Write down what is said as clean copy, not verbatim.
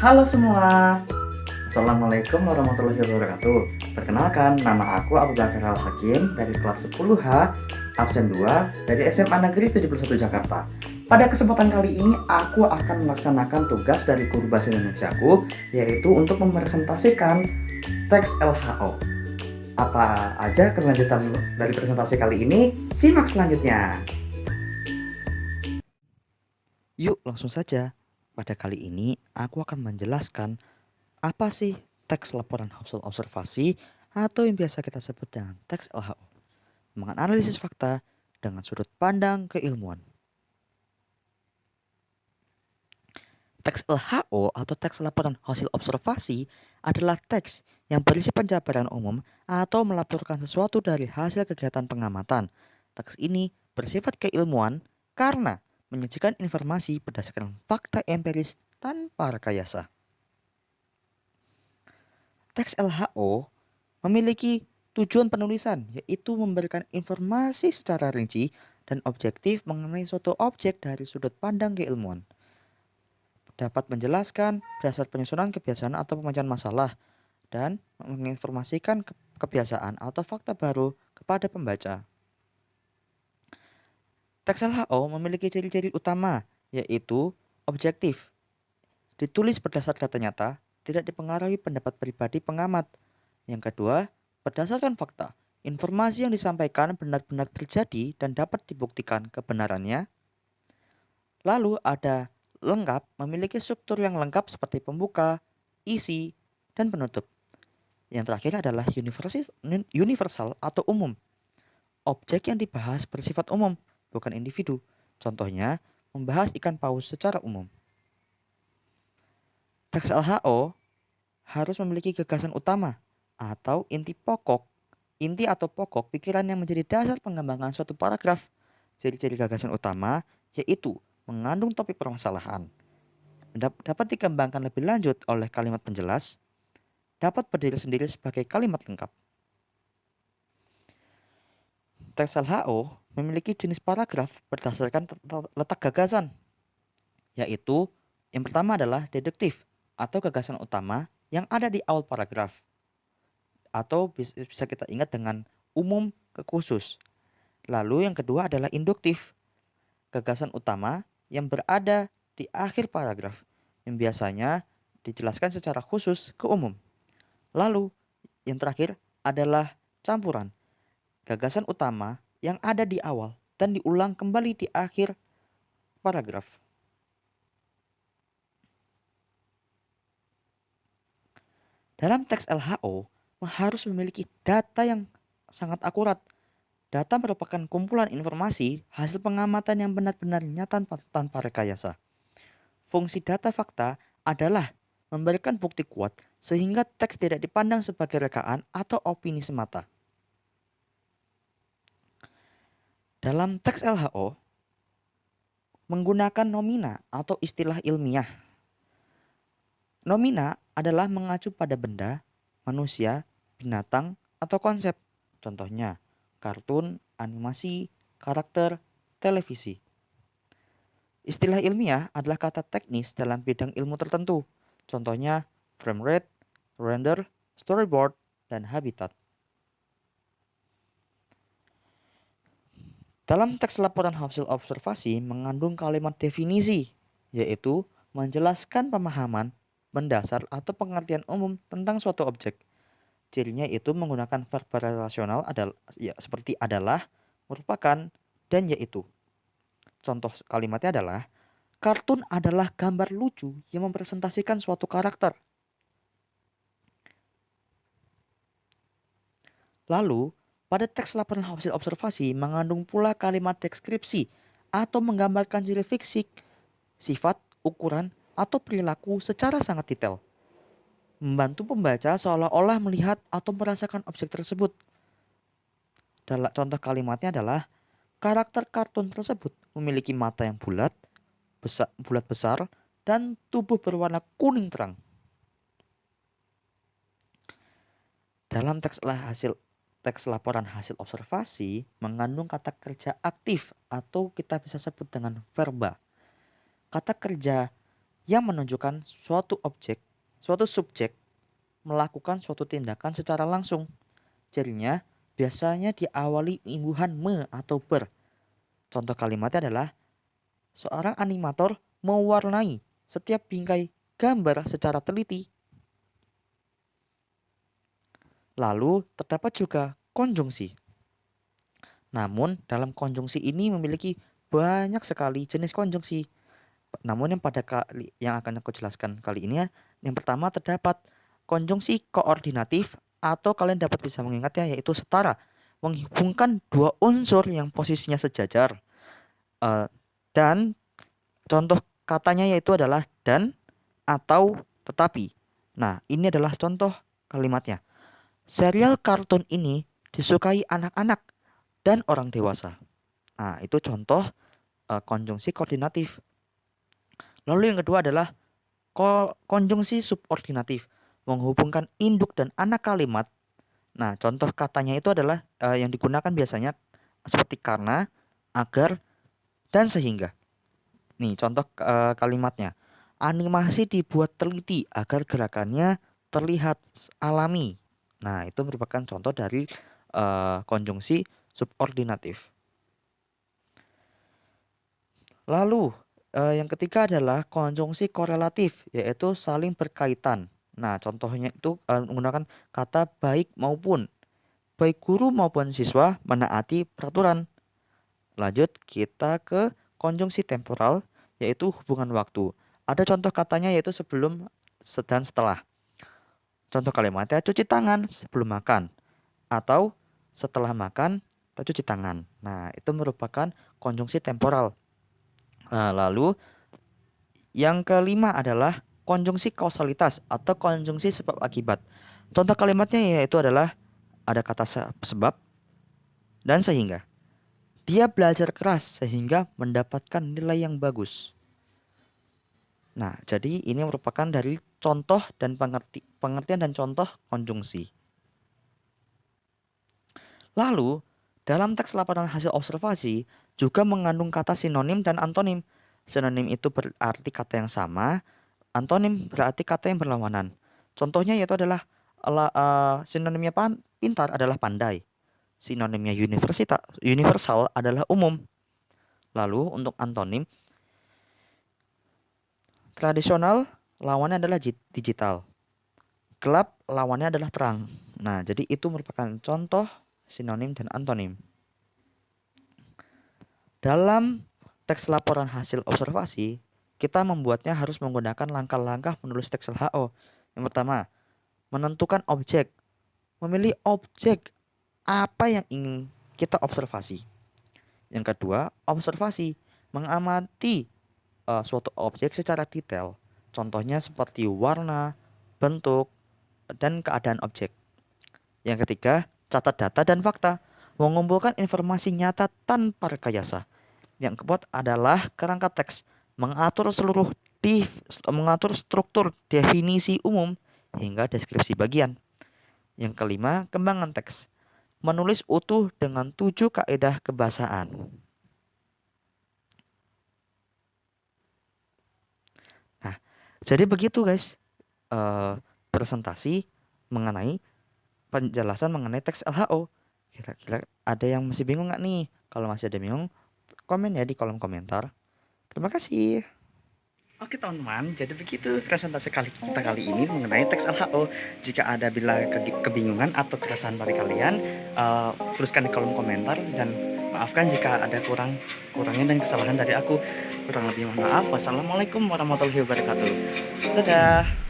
Halo semua, Assalamualaikum warahmatullahi wabarakatuh. Perkenalkan, nama aku Abu Bakar Al-Hakim dari kelas 10H, absen 2 dari SMA Negeri 71 Jakarta. Pada kesempatan kali ini, aku akan melaksanakan tugas dari guru bahasa Indonesiaku, yaitu untuk mepresentasikan teks LHO. Apa aja kelanjutan dari presentasi kali ini? Simak selanjutnya. Yuk langsung saja. Pada kali ini aku akan menjelaskan apa sih teks laporan hasil observasi atau yang biasa kita sebut dengan teks LHO. Menganalisis fakta dengan sudut pandang keilmuan. Teks LHO atau teks laporan hasil observasi adalah teks yang berisi penjabaran umum atau melaporkan sesuatu dari hasil kegiatan pengamatan. Teks ini bersifat keilmuan karena menyajikan informasi berdasarkan fakta empiris tanpa rekayasa. Teks LHO memiliki tujuan penulisan, yaitu memberikan informasi secara rinci dan objektif mengenai suatu objek dari sudut pandang keilmuan. Dapat menjelaskan dasar penyusunan kebiasaan atau pemecahan masalah dan menginformasikan kebiasaan atau fakta baru kepada pembaca. Teks LHO memiliki ciri-ciri utama, yaitu objektif, ditulis berdasar data nyata, tidak dipengaruhi pendapat pribadi pengamat. Yang kedua, berdasarkan fakta, informasi yang disampaikan benar-benar terjadi dan dapat dibuktikan kebenarannya. Lalu ada lengkap, memiliki struktur yang lengkap seperti pembuka, isi, dan penutup. Yang terakhir adalah universal atau umum. Objek yang dibahas bersifat umum, bukan individu. Contohnya, membahas ikan paus secara umum. Teks LHO harus memiliki gagasan utama atau inti atau pokok pikiran yang menjadi dasar pengembangan suatu paragraf. Ciri-ciri gagasan utama yaitu mengandung topik permasalahan, dapat dikembangkan lebih lanjut oleh kalimat penjelas, dapat berdiri sendiri sebagai kalimat lengkap. Teks LHO memiliki jenis paragraf berdasarkan letak gagasan, yaitu yang pertama adalah deduktif atau gagasan utama yang ada di awal paragraf. Atau bisa kita ingat dengan umum ke khusus. Lalu yang kedua adalah induktif, gagasan utama yang berada di akhir paragraf yang biasanya dijelaskan secara khusus ke umum. Lalu yang terakhir adalah campuran, gagasan utama yang ada di awal dan diulang kembali di akhir paragraf. Dalam teks LHO harus memiliki data yang sangat akurat. Data merupakan kumpulan informasi hasil pengamatan yang benar-benar nyata tanpa rekayasa. Fungsi data fakta adalah memberikan bukti kuat sehingga teks tidak dipandang sebagai rekaan atau opini semata. Dalam teks LHO menggunakan nomina atau istilah ilmiah. Nomina adalah mengacu pada benda, manusia, binatang, atau konsep. Contohnya, kartun, animasi, karakter, televisi. Istilah ilmiah adalah kata teknis dalam bidang ilmu tertentu. Contohnya, frame rate, render, storyboard, dan habitat. Dalam teks laporan hasil observasi mengandung kalimat definisi, yaitu menjelaskan pemahaman mendasar atau pengertian umum tentang suatu objek. Cirinya itu menggunakan verb relasional seperti adalah, merupakan, dan yaitu. Contoh kalimatnya adalah, kartun adalah gambar lucu yang mempresentasikan suatu karakter. Lalu, pada teks laporan hasil observasi mengandung pula kalimat deskripsi atau menggambarkan ciri fisik, sifat, ukuran, atau perilaku secara sangat detail. Membantu pembaca seolah-olah melihat atau merasakan objek tersebut. Contoh kalimatnya adalah, karakter kartun tersebut memiliki mata yang bulat besar, dan tubuh berwarna kuning terang. Dalam teks laporan hasil observasi mengandung kata kerja aktif atau kita bisa sebut dengan verba. Kata kerja yang menunjukkan suatu objek, suatu subjek melakukan suatu tindakan secara langsung. Cirinya biasanya diawali imbuhan me atau ber. Contoh kalimatnya adalah seorang animator mewarnai setiap bingkai gambar secara teliti. Lalu terdapat juga konjungsi. Namun dalam konjungsi ini memiliki banyak sekali jenis konjungsi. Namun yang akan aku jelaskan kali ini, yang pertama terdapat konjungsi koordinatif atau kalian dapat bisa mengingatnya yaitu setara, menghubungkan dua unsur yang posisinya sejajar. Dan contoh katanya yaitu adalah dan atau tetapi. Nah, ini adalah contoh kalimatnya. Serial kartun ini disukai anak-anak dan orang dewasa. Nah, itu contoh konjungsi koordinatif. Lalu yang kedua adalah konjungsi subordinatif, menghubungkan induk dan anak kalimat. Nah, contoh katanya itu adalah yang digunakan biasanya seperti karena, agar, dan sehingga. Nih, contoh kalimatnya. Animasi dibuat teliti agar gerakannya terlihat alami. Nah, itu merupakan contoh dari konjungsi subordinatif. Lalu, yang ketiga adalah konjungsi korelatif, yaitu saling berkaitan. Nah, contohnya itu menggunakan kata baik maupun. Baik guru maupun siswa menaati peraturan. Lanjut, kita ke konjungsi temporal, yaitu hubungan waktu. Ada contoh katanya yaitu sebelum dan setelah. Contoh kalimatnya cuci tangan sebelum makan. Atau setelah makan, kita cuci tangan. Nah, itu merupakan konjungsi temporal. Nah, lalu yang kelima adalah konjungsi kausalitas atau konjungsi sebab akibat. Contoh kalimatnya yaitu adalah ada kata sebab dan sehingga. Dia belajar keras sehingga mendapatkan nilai yang bagus. Nah, jadi ini merupakan dari contoh dan pengertian dan contoh konjungsi. Lalu, dalam teks laporan hasil observasi juga mengandung kata sinonim dan antonim. Sinonim itu berarti kata yang sama, antonim berarti kata yang berlawanan. Contohnya yaitu adalah sinonimnya pintar adalah pandai. Sinonimnya universal adalah umum. Lalu untuk antonim, tradisional lawannya adalah digital. Gelap lawannya adalah terang. Nah, jadi itu merupakan contoh sinonim dan antonim. Dalam teks laporan hasil observasi, kita membuatnya harus menggunakan langkah-langkah menulis teks LHO. Yang pertama, menentukan objek. Memilih objek apa yang ingin kita observasi. Yang kedua, observasi. Mengamati suatu objek secara detail. Contohnya seperti warna, bentuk, dan keadaan objek. Yang ketiga, catat data dan fakta. Mengumpulkan informasi nyata tanpa rekayasa. Yang keempat adalah kerangka teks. Mengatur struktur definisi umum hingga deskripsi bagian. Yang kelima, kembangan teks. Menulis utuh dengan 7 kaidah kebahasaan. Nah, jadi begitu guys. Presentasi mengenai penjelasan mengenai teks LHO. Kira-kira ada yang masih bingung nggak nih? Kalau masih ada bingung, komen ya di kolom komentar. Terima kasih. Oke teman-teman, jadi begitu presentasi kita kali ini mengenai teks LHO. Jika ada kebingungan atau keresahan dari kalian, tuliskan di kolom komentar dan maafkan jika ada kurangnya dan kesalahan dari aku. Kurang lebih mohon maaf. Wassalamualaikum warahmatullahi wabarakatuh. Dadah.